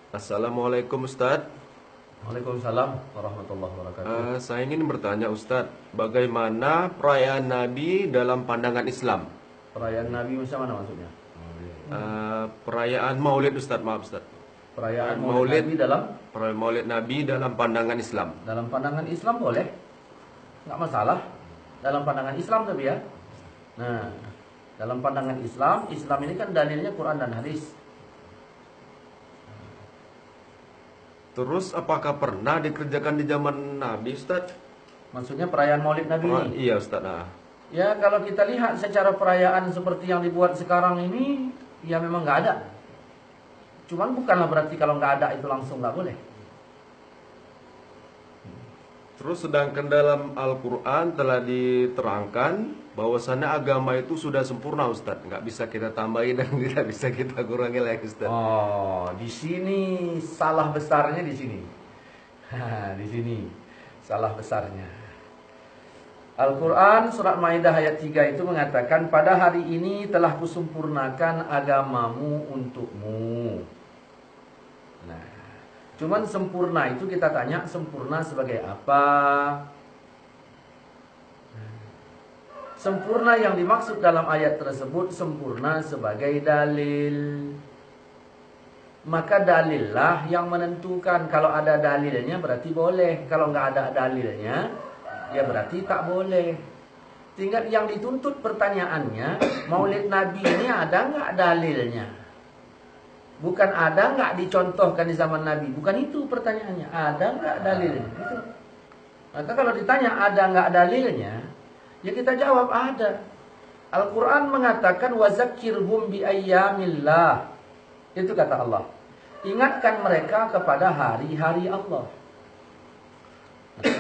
Assalamualaikum Ustadz. Waalaikumsalam warahmatullahi wabarakatuh. Saya ingin bertanya Ustadz, bagaimana perayaan Nabi dalam pandangan Islam? Perayaan Nabi macam mana maksudnya? Perayaan Maulid Ustadz, maaf Ustadz. Perayaan Maulid Maulid. Nabi dalam Perayaan Maulid Nabi dalam pandangan Islam. pandangan Islam boleh, nggak masalah. Dalam pandangan Islam tapi ya. Nah, dalam pandangan Islam, Islam ini kan dalilnya Quran dan hadis. Terus apakah pernah dikerjakan di zaman Nabi Ustadz? Maksudnya perayaan Maulid Nabi ini. Iya Ustadz. Ya kalau kita lihat secara perayaan seperti yang dibuat sekarang ini, ya memang nggak ada. Cuman bukanlah berarti kalau nggak ada itu langsung nggak boleh. Terus sedangkan dalam Al-Quran telah diterangkan bahwasannya agama itu sudah sempurna Ustadz. Nggak bisa kita tambahin dan tidak bisa kita kurangi lagi Ustadz. Oh, di sini salah besarnya di sini. Di sini salah besarnya. Al-Quran surat Maidah ayat 3 itu mengatakan, pada hari ini telah kusempurnakan agamamu untukmu. Nah, cuman sempurna itu kita tanya sempurna sebagai apa? Sempurna yang dimaksud dalam ayat tersebut sempurna sebagai dalil. Maka dalillah yang menentukan. Kalau ada dalilnya berarti boleh. Kalau nggak ada dalilnya, ya berarti tak boleh. Tinggal yang dituntut pertanyaannya, Maulid Nabi ini ada nggak dalilnya? Bukan ada nggak dicontohkan di zaman Nabi. Bukan itu pertanyaannya. Ada nggak dalilnya? Itu. Maka kalau ditanya ada nggak dalilnya, ya kita jawab ada. Al-Quran mengatakan wazakirhum bi ayyamillah. Itu kata Allah. Ingatkan mereka kepada hari-hari Allah.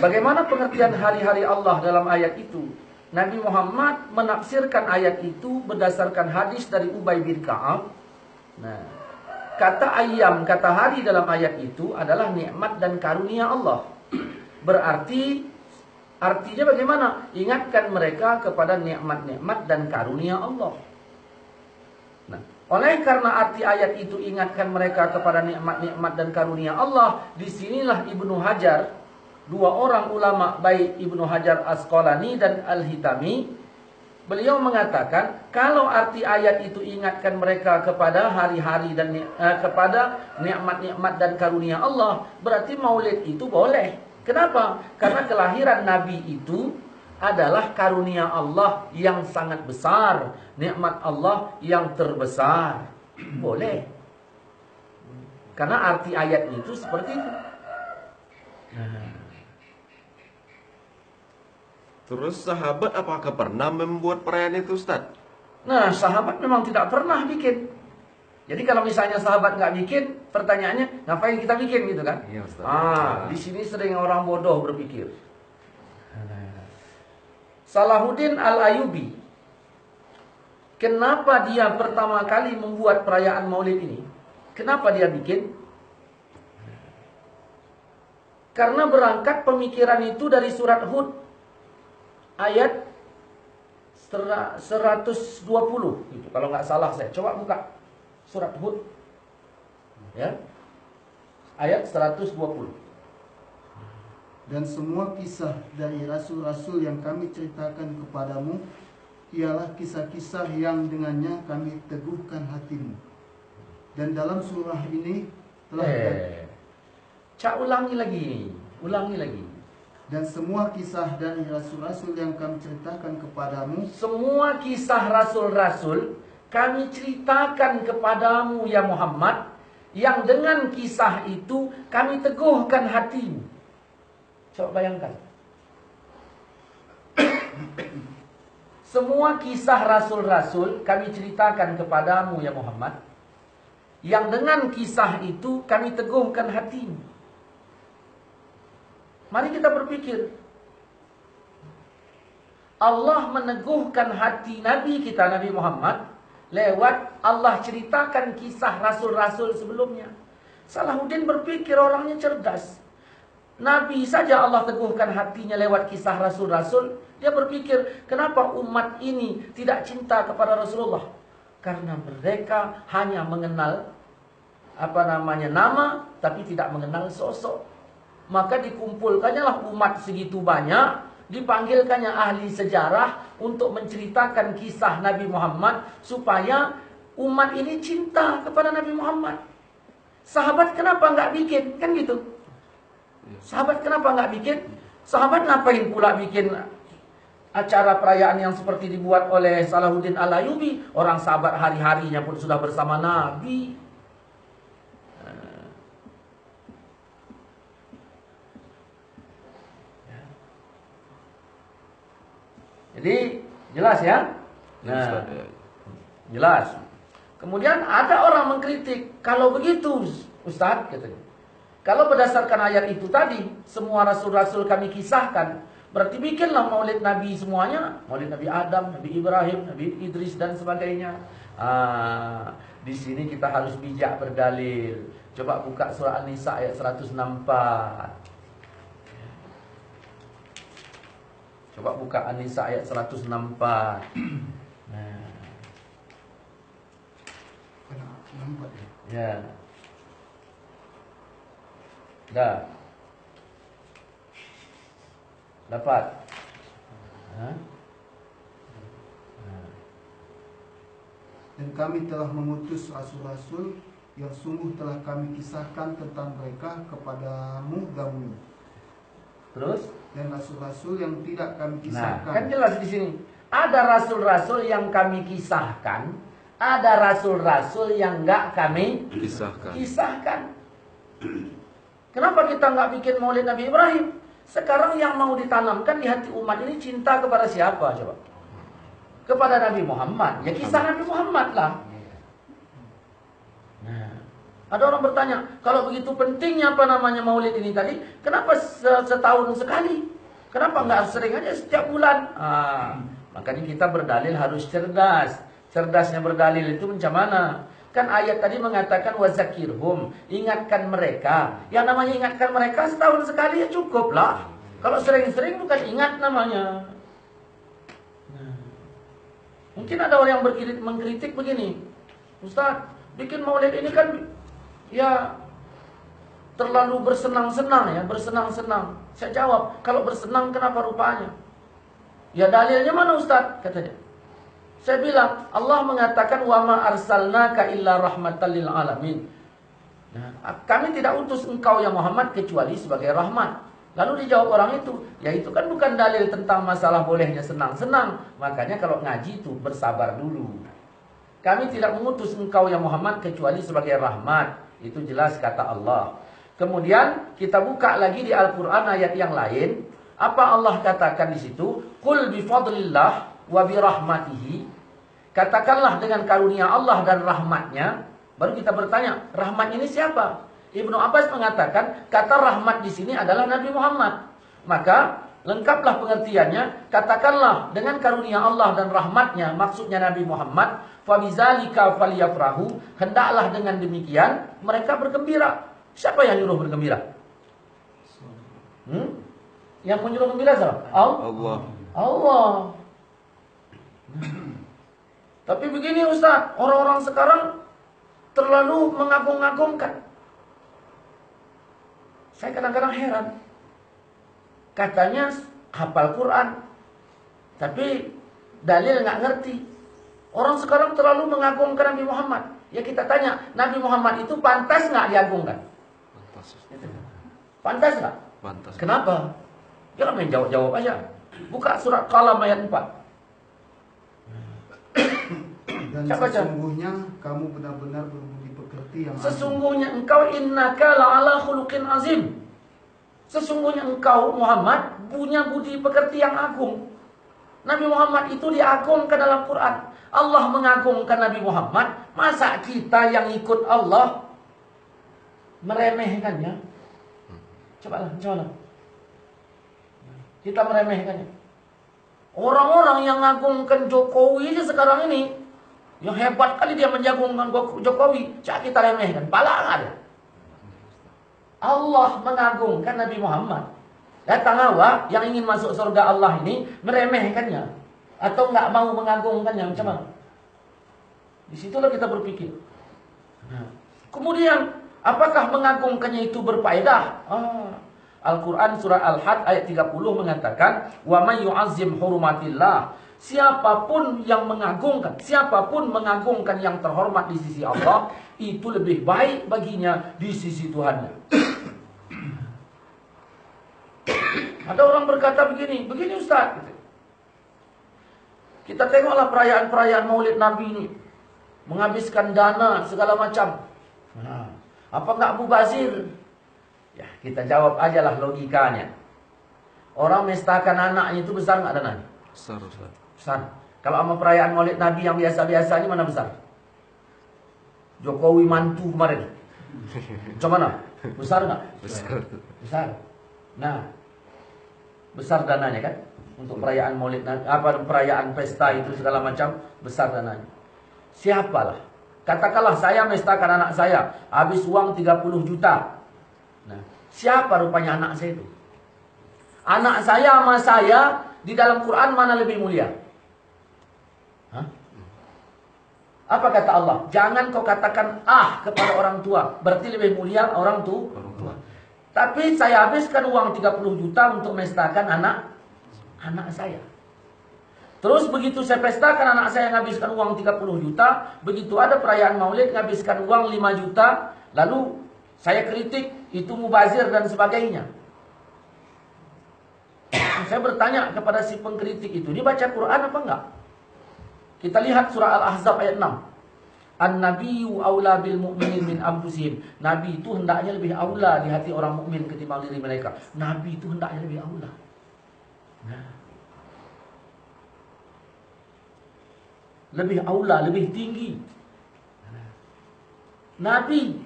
Bagaimana pengertian hari-hari Allah dalam ayat itu? Nabi Muhammad menafsirkan ayat itu berdasarkan hadis dari Ubay bin Ka'ab. Nah, kata ayam, kata hari dalam ayat itu adalah nikmat dan karunia Allah. Berarti artinya bagaimana? Ingatkan mereka kepada nikmat-nikmat dan karunia Allah. Nah, oleh karena arti ayat itu ingatkan mereka kepada nikmat-nikmat dan karunia Allah, disinilah Ibnu Hajar, dua orang ulama baik Ibnu Hajar Asqalani dan Al-Hitami, beliau mengatakan kalau arti ayat itu ingatkan mereka kepada hari-hari dan kepada nikmat-nikmat dan karunia Allah, berarti Maulid itu boleh. Kenapa? Karena kelahiran Nabi itu adalah karunia Allah yang sangat besar, nikmat Allah yang terbesar. Boleh. Karena arti ayat itu seperti itu. Terus sahabat apakah pernah membuat perayaan itu Ustadz? Nah, sahabat memang tidak pernah bikin. Jadi kalau misalnya sahabat nggak bikin, pertanyaannya ngapain kita bikin gitu kan? Iya, Ustaz. Di sini sering orang bodoh berpikir. Salahuddin Al-Ayyubi, kenapa dia pertama kali membuat perayaan Maulid ini? Kenapa dia bikin? Karena berangkat pemikiran itu dari surat Hud ayat 120 gitu. Kalau nggak salah saya coba buka surat Hud ya, ayat 120. Dan semua kisah dari rasul-rasul yang kami ceritakan kepadamu ialah kisah-kisah yang dengannya kami teguhkan hatimu. Dan dalam surah ini telah ulangi lagi. Dan semua kisah dari rasul-rasul yang kami ceritakan kepadamu, semua kisah rasul-rasul kami ceritakan kepadamu ya Muhammad, yang dengan kisah itu kami teguhkan hatimu. Coba bayangkan. Semua kisah rasul-rasul kami ceritakan kepadamu ya Muhammad, yang dengan kisah itu kami teguhkan hatimu. Mari kita berpikir. Allah meneguhkan hati Nabi kita, Nabi Muhammad, lewat Allah ceritakan kisah rasul-rasul sebelumnya. Salahuddin berpikir orangnya cerdas. Nabi saja Allah teguhkan hatinya lewat kisah rasul-rasul. Dia berpikir, kenapa umat ini tidak cinta kepada Rasulullah? Karena mereka hanya mengenal nama, tapi tidak mengenal sosok. Maka dikumpulkannya lah umat segitu banyak, dipanggilkannya ahli sejarah untuk menceritakan kisah Nabi Muhammad supaya umat ini cinta kepada Nabi Muhammad. Sahabat kenapa nggak bikin? Kan gitu. Sahabat kenapa nggak bikin? Sahabat ngapain pula bikin acara perayaan yang seperti dibuat oleh Salahuddin Al-Ayyubi? Orang sahabat hari-harinya pun sudah bersama Nabi. Jadi jelas ya? Nah, jelas. Kemudian ada orang mengkritik, kalau begitu Ustadz katanya, kalau berdasarkan ayat itu tadi, semua rasul-rasul kami kisahkan, berarti bikinlah maulid Nabi semuanya, maulid Nabi Adam, Nabi Ibrahim, Nabi Idris dan sebagainya. Di sini kita harus bijak berdalil. Coba buka surah An-Nisa ayat 164. Coba buka An-Nisa ayat 164. Nah. Ya. Dah. Dapat. Dan kami telah mengutus rasul-rasul yang sungguh telah kami kisahkan tentang mereka kepadamu dahulu. Terus? Dan rasul-rasul yang tidak kami kisahkan. Nah, kan jelas di sini. Ada rasul-rasul yang kami kisahkan, ada rasul-rasul yang enggak kami kisahkan. Kenapa kita enggak bikin maulid Nabi Ibrahim? Sekarang yang mau ditanamkan di hati umat ini cinta kepada siapa coba? Kepada Nabi Muhammad. Ya kisah Nabi Muhammad lah. Nah, ada orang bertanya, kalau begitu pentingnya maulid ini tadi, kenapa setahun sekali? Kenapa enggak sering aja setiap bulan? Makanya kita berdalil harus cerdas. Cerdasnya berdalil itu macam mana? Kan ayat tadi mengatakan wazakirhum, ingatkan mereka. Yang namanya ingatkan mereka setahun sekali ya cukup lah. Kalau sering-sering bukan ingat namanya. Mungkin ada orang yang mengkritik begini, Ustaz, bikin maulid ini kan ya terlalu bersenang-senang ya, bersenang-senang. Saya jawab, kalau bersenang kenapa rupanya? Ya dalilnya mana Ustaz? Katanya. Saya bilang, Allah mengatakan wa ma arsalnaka illa rahmatan lil alamin. Nah, kami tidak utus engkau ya Muhammad kecuali sebagai rahmat. Lalu dijawab orang itu, ya itu kan bukan dalil tentang masalah bolehnya senang-senang. Makanya kalau ngaji itu bersabar dulu. Kami tidak mengutus engkau ya Muhammad kecuali sebagai rahmat. Itu jelas kata Allah. Kemudian kita buka lagi di Al-Quran ayat yang lain. Apa Allah katakan di situ? Qul bifadlillah wa birahmatihi. Katakanlah dengan karunia Allah dan rahmatnya. Baru kita bertanya, rahmat ini siapa? Ibnu Abbas mengatakan, kata rahmat di sini adalah Nabi Muhammad. Maka lengkaplah pengertiannya. Katakanlah dengan karunia Allah dan rahmatnya, maksudnya Nabi Muhammad. Fabizalika falyafrahu. Hendaklah dengan demikian mereka bergembira. Siapa yang nyuruh bergembira? Yang menyuruh gembira siapa? Allah. Allah. Tapi begini Ustaz, orang-orang sekarang terlalu mengagung-agungkan. Saya kadang-kadang heran. Katanya hafal Quran, tapi dalil nggak ngerti. Orang sekarang terlalu mengagungkan Nabi Muhammad. Ya kita tanya, Nabi Muhammad itu pantas nggak diagungkan? Pantas nggak? Pantas. Kenapa? Jangan main jawab-jawab aja. Buka surat Qalam ayat 4. Dan sesungguhnya kamu benar-benar berbudi pekerti yang sesungguhnya engkau innaka la'ala khuluqin azim. Sesungguhnya engkau Muhammad punya budi pekerti yang agung. Nabi Muhammad itu diagungkan dalam Quran. Allah mengagungkan Nabi Muhammad. Masa kita yang ikut Allah meremehkannya? Cobalah. Kita meremehkannya. Orang-orang yang mengagungkan Jokowi aja sekarang ini, yang hebat kali dia menjagungkan Jokowi, cak kita remehkan, palang ada. Allah mengagungkan Nabi Muhammad. Datang awak yang ingin masuk surga Allah ini meremehkannya atau nggak mau mengagungkannya, macam mana? Disitulah kita berpikir. Kemudian, apakah mengagungkannya itu berfaedah? Al-Quran surah Al-Had ayat 30 mengatakan, wa may yu'azzim hurumatillah. Siapapun yang mengagungkan, siapapun mengagungkan yang terhormat di sisi Allah, itu lebih baik baginya di sisi Tuhannya. Ada orang berkata begini Ustaz. Kita tengoklah perayaan-perayaan Maulid Nabi ini, menghabiskan dana segala macam. Apa enggak mubazir? Ya, kita jawab aja lah logikanya. Orang mestakan anaknya itu besar enggak dananya? Besar, Ustaz. Besar. Kalau sama perayaan Maulid Nabi yang biasa-biasa ini mana besar? Jokowi mantu kemarin. Macam mana? Besar enggak? Besar. Besar. Nah, besar dananya kan? Untuk perayaan Maulid Nabi, perayaan pesta itu segala macam, besar dananya. Siapalah? Katakanlah saya mestakan anak saya, habis uang 30 juta. Nah, siapa rupanya anak saya itu? Anak saya sama saya di dalam Quran mana lebih mulia? Apa kata Allah? Jangan kau katakan kepada orang tua, berarti lebih mulia orang tua. Tapi saya habiskan uang 30 juta untuk mestakan anak saya. Terus begitu saya pestakan anak saya menghabiskan uang 30 juta, begitu ada perayaan Maulid menghabiskan uang 5 juta, lalu saya kritik itu mubazir dan sebagainya. Saya bertanya kepada si pengkritik itu, dia baca Quran apa enggak? Kita lihat surah Al-Ahzab ayat 6. An-nabiyyu aula bil mu'minin min anfusihim. Nabi itu hendaknya lebih aula di hati orang mukmin ketimbang diri mereka. Nabi itu hendaknya lebih aula. Nah. Lebih aula, lebih tinggi. Nabi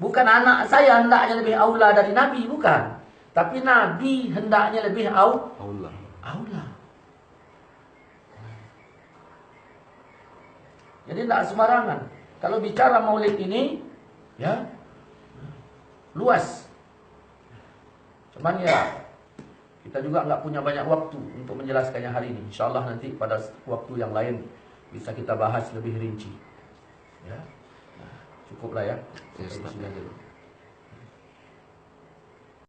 bukan anak saya hendaknya lebih aula dari Nabi, bukan. Tapi Nabi hendaknya lebih aula. Jadi tidak sembarangan. Kalau bicara Maulid ini, ya luas. Cuman ya kita juga nggak punya banyak waktu untuk menjelaskannya hari ini. InsyaAllah nanti pada waktu yang lain bisa kita bahas lebih rinci. Ya, cukuplah ya. Yes,